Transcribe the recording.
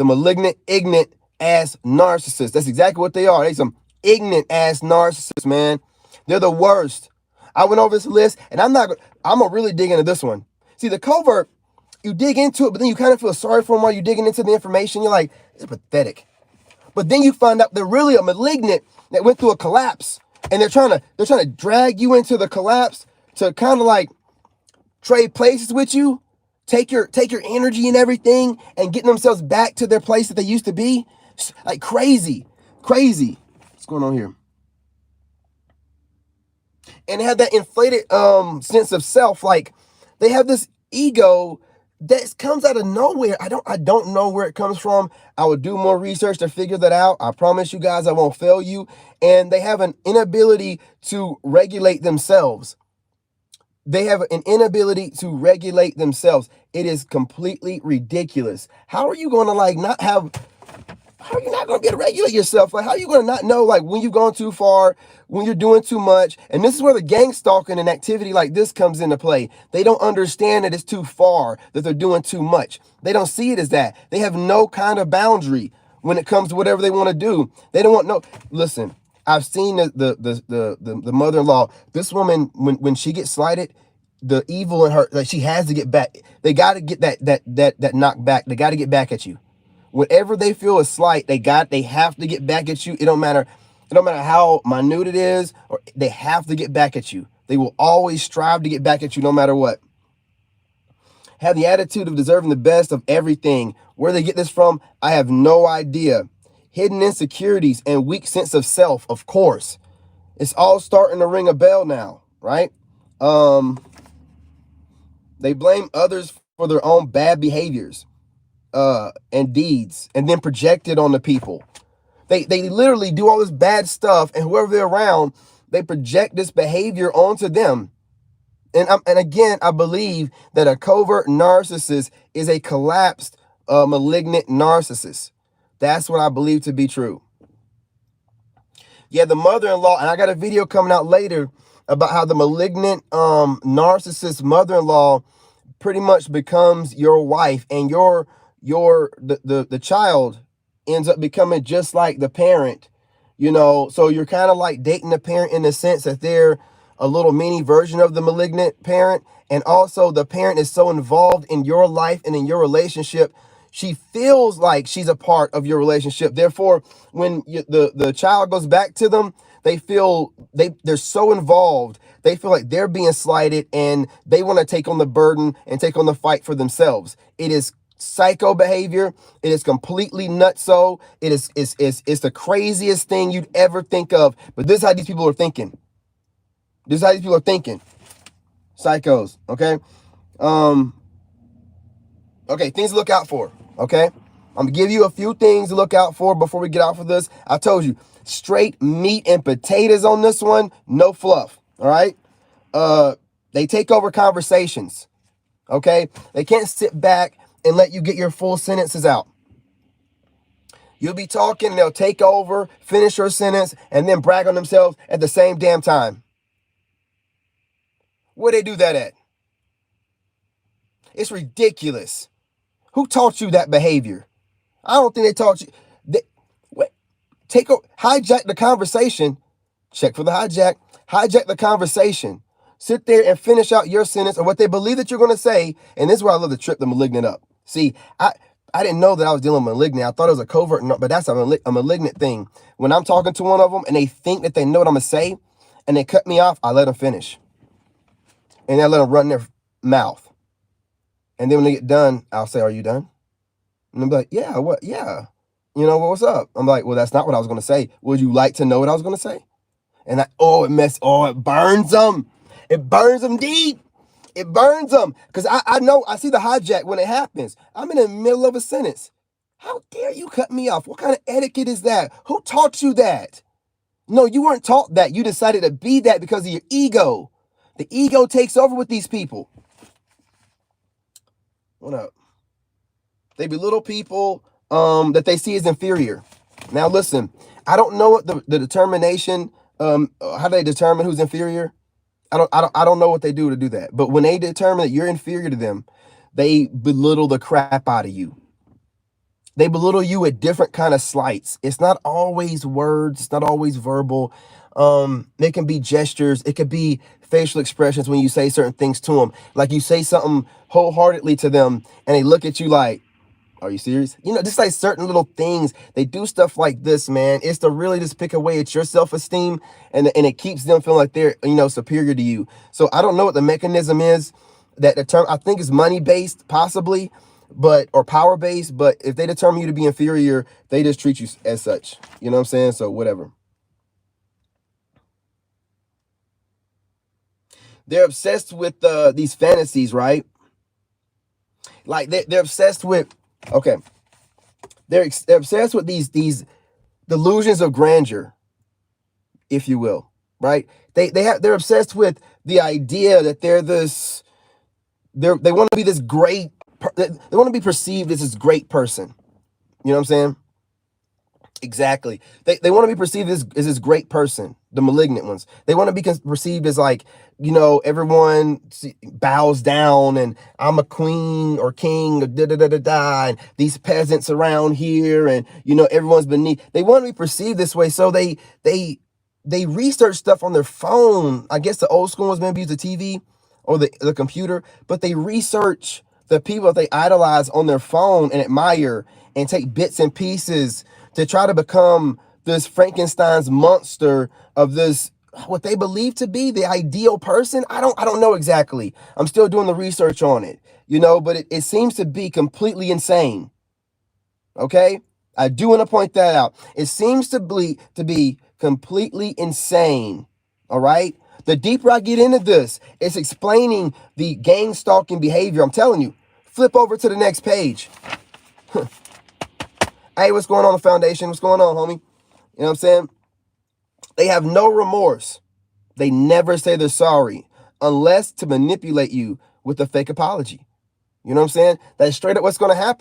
The malignant, ignorant ass narcissists. That's exactly what they are. They some ignorant ass narcissists, man. They're the worst. I went over this list, and I'm gonna really dig into this one. See, the covert, you dig into it, but then you kind of feel sorry for them while you're digging into the information. You're like, it's pathetic. But then you find out they're really a malignant that went through a collapse, and they're trying to drag you into the collapse to kind of like trade places with you, take your energy and everything, and getting themselves back to their place that they used to be. Like crazy. What's going on here? And they have that inflated sense of self. Like they have this ego that comes out of nowhere. I don't know where it comes from. I would do more research to figure that out. I promise you guys I won't fail you. And they have an inability to regulate themselves. They have an inability to regulate themselves. It is completely ridiculous. How are you going to like not have, how are you not going to be able to regulate yourself? Like, how are you going to not know like when you've gone too far, when you're doing too much? And this is where the gang stalking and activity like this comes into play. They don't understand that it's too far, that they're doing too much. They don't see it as that. They have no kind of boundary when it comes to whatever they want to do. They don't want no, listen, I've seen the mother-in-law. This woman, when she gets slighted, the evil in her, like she has to get back. They got to get that knock back. They got to get back at you. Whatever they feel is slight, they have to get back at you. It don't matter how minute it is, or they have to get back at you. They will always strive to get back at you no matter what. Have the attitude of deserving the best of everything. Where they get this from, I have no idea. Hidden insecurities and weak sense of self, of course. It's all starting to ring a bell now, right? They blame others for their own bad behaviors and deeds, and then project it on the people. They literally do all this bad stuff, and whoever they're around, they project this behavior onto them. And again, I believe that a covert narcissist is a collapsed, malignant narcissist. That's what I believe to be true. Yeah, the mother-in-law, and I got a video coming out later about how the malignant narcissist mother-in-law pretty much becomes your wife, and the child ends up becoming just like the parent, so you're kind of like dating the parent in the sense that they're a little mini version of the malignant parent. And also the parent is so involved in your life and in your relationship, she feels like she's a part of your relationship. Therefore, when the child goes back to them, they're so involved. They feel like they're being slighted, and they want to take on the burden and take on the fight for themselves. It is psycho behavior. It is completely nutso. It's the craziest thing you'd ever think of. But this is how these people are thinking. Psychos. Okay. Okay. Things to look out for. Okay. I'm gonna give you a few things to look out for before we get off of this. I told you, straight meat and potatoes on this one. No fluff. All right. They take over conversations. Okay. They can't sit back and let you get your full sentences out. You'll be talking and they'll take over, finish your sentence, and then brag on themselves at the same damn time. Where they do that at? It's ridiculous. Who taught you that behavior? I don't think they taught you. Hijack the conversation. Check for the hijack. Hijack the conversation. Sit there and finish out your sentence or what they believe that you're going to say. And this is where I love to trip the malignant up. See, I didn't know that I was dealing with malignant. I thought it was a covert, but that's a malignant thing. When I'm talking to one of them and they think that they know what I'm going to say and they cut me off, I let them finish. And I let them run their mouth. And then when they get done, I'll say, are you done? And they'll be like, yeah, what? Yeah. What's up? I'm like, well, that's not what I was going to say. Would you like to know what I was going to say? And it burns them. It burns them deep. It burns them. Because I know, I see the hijack when it happens. I'm in the middle of a sentence. How dare you cut me off? What kind of etiquette is that? Who taught you that? No, you weren't taught that. You decided to be that because of your ego. The ego takes over with these people. What up? They belittle people that they see as inferior. Now listen, I don't know what the determination, how they determine who's inferior. I don't know what they do to do that. But when they determine that you're inferior to them, they belittle the crap out of you. They belittle you with different kind of slights. It's not always words. It's not always verbal. It can be gestures. It could be facial expressions when you say certain things to them. Like you say something wholeheartedly to them and they look at you like, are you serious? You know, just like certain little things. They do stuff like this, man. It's to really just pick away at your self-esteem, and it keeps them feeling like they're, superior to you. So I don't know what the mechanism is that the term, I think is money-based, possibly, or power-based, but if they determine you to be inferior, they just treat you as such. You know what I'm saying? So whatever. They're obsessed with these fantasies, right? Like they're obsessed with, okay, they're obsessed with these delusions of grandeur, if you will, right? They're obsessed with the idea that they want to be this great, they want to be perceived as this great person. You know what I'm saying? Exactly. They want to be perceived as this great person, the malignant ones. They want to be perceived as like, everyone bows down and I'm a queen or king or da da da da da, and these peasants around here and everyone's beneath. They want to be perceived this way, so they research stuff on their phone. I guess the old school ones maybe use the TV or the computer, but they research the people that they idolize on their phone and admire and take bits and pieces to try to become this Frankenstein's monster of this, what they believe to be the ideal person. I don't know exactly. I'm still doing the research on it, but it seems to be completely insane. Okay? I do want to point that out. It seems to be completely insane. All right? The deeper I get into this, it's explaining the gang stalking behavior. I'm telling you. Flip over to the next page. Hey, what's going on, the foundation? What's going on, homie? You know what I'm saying? They have no remorse. They never say they're sorry unless to manipulate you with a fake apology. You know what I'm saying? That's straight up what's going to happen.